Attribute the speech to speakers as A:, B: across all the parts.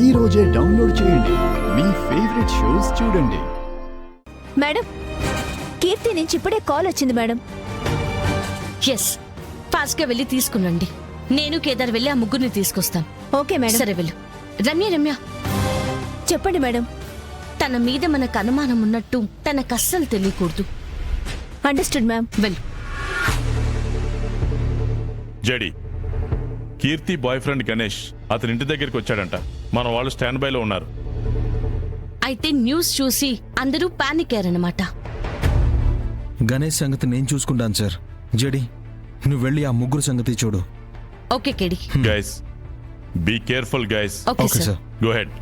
A: ఈ రోజే డౌన్లోడ్ చేయండి. మీ ఫేవరెట్ షోస్ చూడండి.
B: మేడం, కీర్తి నుంచి ఇప్పుడే కాల్ వచ్చింది మేడం.
C: ఎస్, ఫాస్ట్ గా వెళ్ళి తీసుకునండి. నేను కేదార్ వెళ్ళి ఆ ముగ్గురిని తీసుకొస్తాం.
B: Okay madam.
C: సరే వెళ్ళు. రమ్య
B: చెప్పండి మేడం.
C: తన మీద మనకు అనుమానం ఉన్నట్టు తనకు అస్సలు తెలియకూడదు.
B: Understood ma'am.
C: వెళ్ళు.
D: జడి, కీర్తి బాయ్ ఫ్రెండ్ గణేష్ అతని ఇంటి దగ్గరికి వచ్చాడంట. మన వాళ్ళు స్టాండ్ బై లో ఉన్నారు.
C: అయితే న్యూస్ చూసి అందరూ పానిక్ అయ్యారన్నమాట.
E: గణేష్ సంగతి నేను చూసుకుంటాను సార్. జడి, నువ్వు వెళ్ళి ఆ ముగ్గురు సంగతి చూడు.
C: ఓకే కేడి.
D: Guys, be careful guys.
C: Okay
E: okay
C: sir.
E: Sir.
D: Go ahead.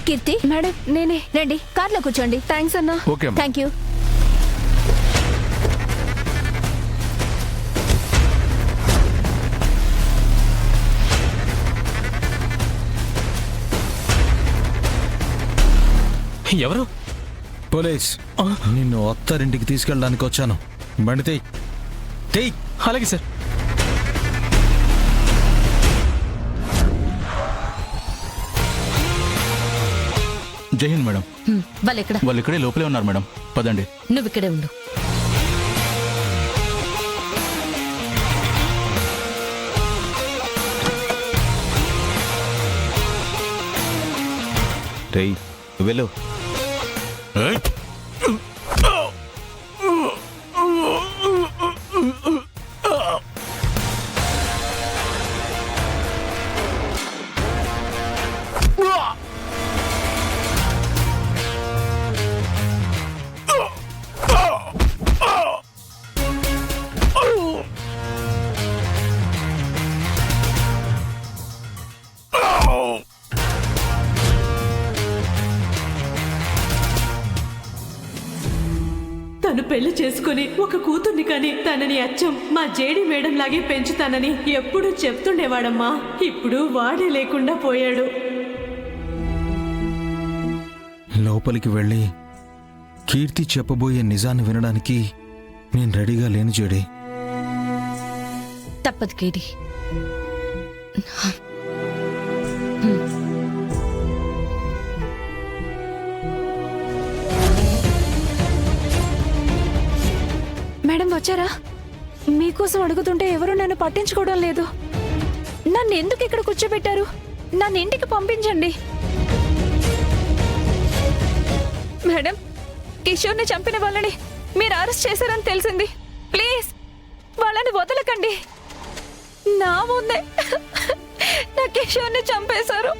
B: Keerthi madam, నేనే. రండి, కార్లో కూర్చోండి. థ్యాంక్స్ అన్నా.
E: ఓకే అమ్మా.
B: Thank you.
F: ఎవరు?
E: పోలీస్. నిన్ను అత్తారింటికి తీసుకెళ్ళడానికి వచ్చాను. బండి తెయ్.
F: అలాగే సార్.
G: జై హింద్ మేడం.
C: వాళ్ళు ఎక్కడ?
G: వాళ్ళు ఇక్కడే లోపలే ఉన్నారు మేడం. పదండి.
C: నువ్వు ఇక్కడే ఉండు.
G: రేయ్, వెళ్ళు.
H: తను పెళ్లి చేసుకుని ఒక కూతుర్ని కానీ తనని అచ్చం మా జేడి మేడం లాగే పెంచుతానని ఎప్పుడూ చెప్తుండేవాడమ్మా. ఇప్పుడు వాడే లేకుండా పోయాడు.
E: లోపలికి వెళ్ళి కీర్తి చెప్పబోయే నిజాన్ని వినడానికి నేను రెడీగా లేను జడి.
C: తప్పదు కేడి.
B: మేడం వచ్చారా? మీకోసం అడుగుతుంటే ఎవరు నన్ను పట్టించుకోవడం లేదు. నన్ను ఎందుకు ఇక్కడ కూర్చోబెట్టారు? నన్ను ఇంటికి పంపించండి. మేడం, కిషోర్ని చంపిన వాళ్ళని మీరు అరెస్ట్ చేశారని తెలిసింది. ప్లీజ్ వాళ్ళని వదలకండి. నా ముందే నా కిషోర్ని చంపేశారు.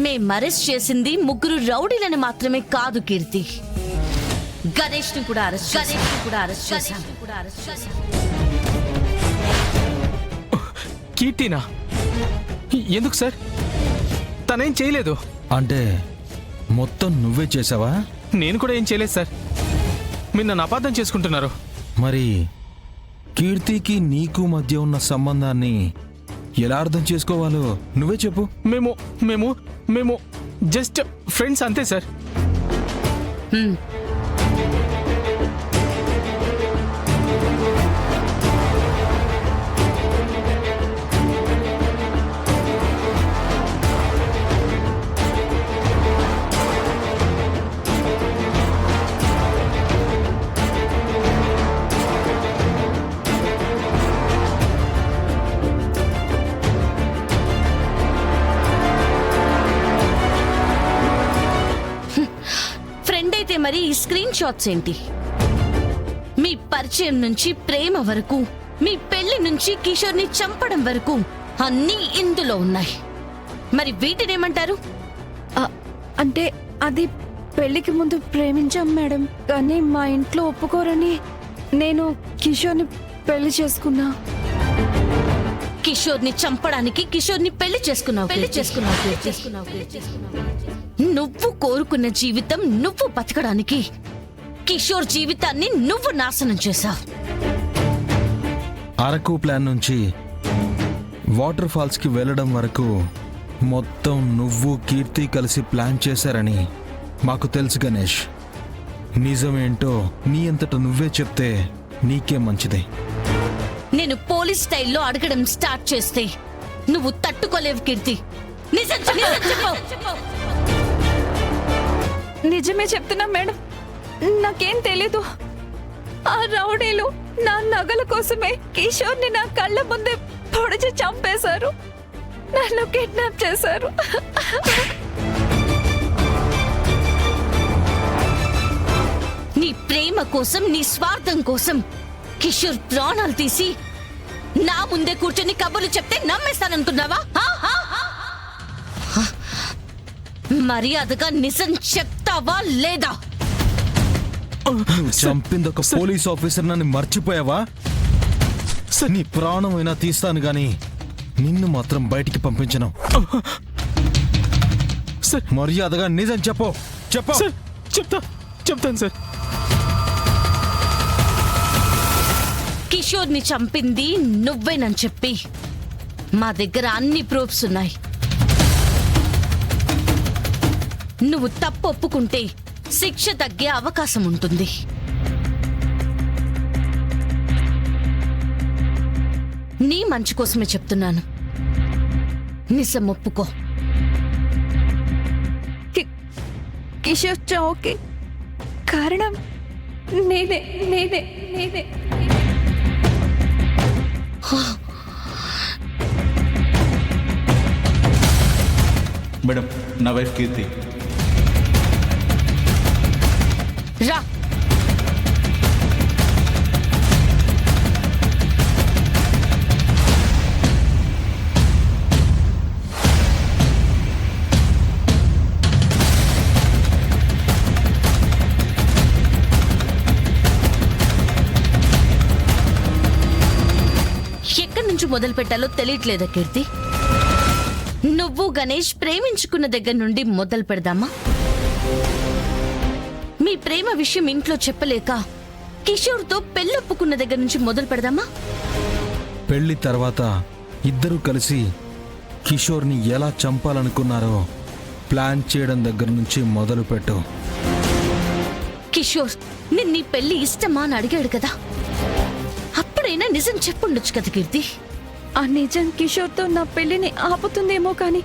C: మేం అరెస్ట్ చేసింది ముగ్గురు రౌడీలను మాత్రమే కాదు కీర్తి, గణేష్ ని కూడా అరెస్ట్ చేశాం.
F: కీర్తినా? ఎందుకు సార్? తనేం చేయలేదు.
E: అంటే మొత్తం నువ్వే చేసావా?
F: నేను కూడా ఏం చేయలేదు సార్. మీరు నన్ను అపార్థం చేసుకుంటున్నారు.
E: మరి కీర్తికి నీకు మధ్య ఉన్న సంబంధాన్ని ఎలా అర్థం చేసుకోవాలో నువ్వే చెప్పు.
F: మేము మేము మేము జస్ట్ ఫ్రెండ్స్ అంతే సార్.
C: మరి ఈ స్క్రీన్ షాట్స్ ఏంటి? మీ పరిచయం నుంచి ప్రేమ వరకు, మీ పెళ్లి నుంచి కిషోర్ని చంపడం వరకు అన్నీ ఇందులో ఉన్నాయి. మరి వీటినేమంటారు?
B: అంటే అది పెళ్లికి ముందు ప్రేమించాం మేడం, కానీ మా ఇంట్లో ఒప్పుకోరని నేను కిషోర్ని పెళ్లి చేసుకున్నా.
C: కిషోర్ని చంపడానికి కిషోర్ని పెళ్లి చేసుకున్నావు. నువ్వు కోరుకున్న జీవితం నువ్వు బతకడానికి కిషోర్ జీవితాన్ని నువ్వు నాశనం చేశావు.
E: అరకు ప్లాన్ నుంచి వాటర్ ఫాల్స్ కి వెళ్ళడం వరకు మొత్తం నువ్వు కీర్తి కలిసి ప్లాన్ చేశారని మాకు తెలుసు గణేష్. నిజమేంటో నీ అంతట నువ్వే చెప్తే నీకే మంచిది.
C: నేను పోలీస్ స్టైల్లో అడగడం స్టార్ట్ చేస్తే నువ్వు తట్టుకోలేవు కీర్తి. నిజం చెప్పు.
B: నిజమే చెప్తున్నా మేడం, నాకేం తెలీదు. ఆ రౌడీలు నా నగల కోసమే కిషోర్ని నా కళ్ళ ముందే పొడిచి చంపేశారు. నన్ను కిడ్నాప్ చేశారు.
C: నీ ప్రేమ కోసం, నీ స్వార్థం కోసం కిషోర్ ప్రాణాలు తీసి నా ముందే కూర్చొని కబుర్లు చెప్తే నమ్మేస్తాననుకున్నావా? మర్యాదగా నిజం చెప్తావా లేదా?
E: నువ్వు చంపింది ఒక పోలీస్ ఆఫీసర్ నన్ను మర్చిపోయావా? నీ ప్రాణమైనా తీస్తాను గాని నిన్ను మాత్రం బయటికి పంపించను.
F: సార్
E: మర్యాదగా నిజం చెప్పు.
F: సార్ చెప్తాను సార్.
C: కిషోర్ని చంపింది నువ్వేనని చెప్పి మా దగ్గర అన్ని ప్రూఫ్స్ ఉన్నాయి. నువ్వు తప్పు ఒప్పుకుంటే శిక్ష తగ్గే అవకాశం ఉంటుంది. నీ మంచి కోసమే చెప్తున్నాను. నిజం ఒప్పుకో.
B: కిషోర్ చావుకి కారణం నేనే.
G: మేడం, నా వైఫ్ కీర్తి.
C: రా. ఎక్కడి నుంచి మొదలు పెట్టాలో తెలియట్లేదా కీర్తి? నువ్వు గణేష్ ప్రేమించుకున్న దగ్గర నుండి మొదలు పెడదామా? మీ ప్రేమ విషయం ఇంట్లో చెప్పలేక కిషోర్తో పెళ్ళొప్పుకున్న దగ్గర నుంచి మొదలు పెడదామా?
E: పెళ్లి తర్వాత ఇద్దరూ కలిసి కిషోర్ని ఎలా చంపాలనుకున్నారో ప్లాన్ చేయడం దగ్గర నుంచి మొదలు పెట్టు.
C: కిషోర్ నిన్నీ పెళ్లి ఇష్టమా అని అడిగాడు కదా, అప్పుడైనా నిజం చెప్పుండొచ్చు కదా కీర్తి.
B: ఆ నిజం కిషోర్తో నా పెళ్లిని ఆపుతుందేమో కానీ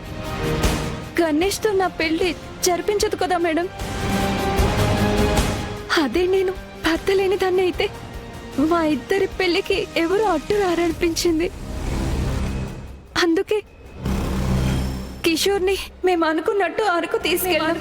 B: గణేష్తో నా పెళ్లి జరిపించదు కదా మేడం. అదే నేను భర్త లేని దాన్ని అయితే మా ఇద్దరి పెళ్లికి ఎవరు అడ్డు రారనిపించింది. అందుకే కిషోర్ని మేము అనుకున్నట్టు అరకు తీసుకెళ్ళాం.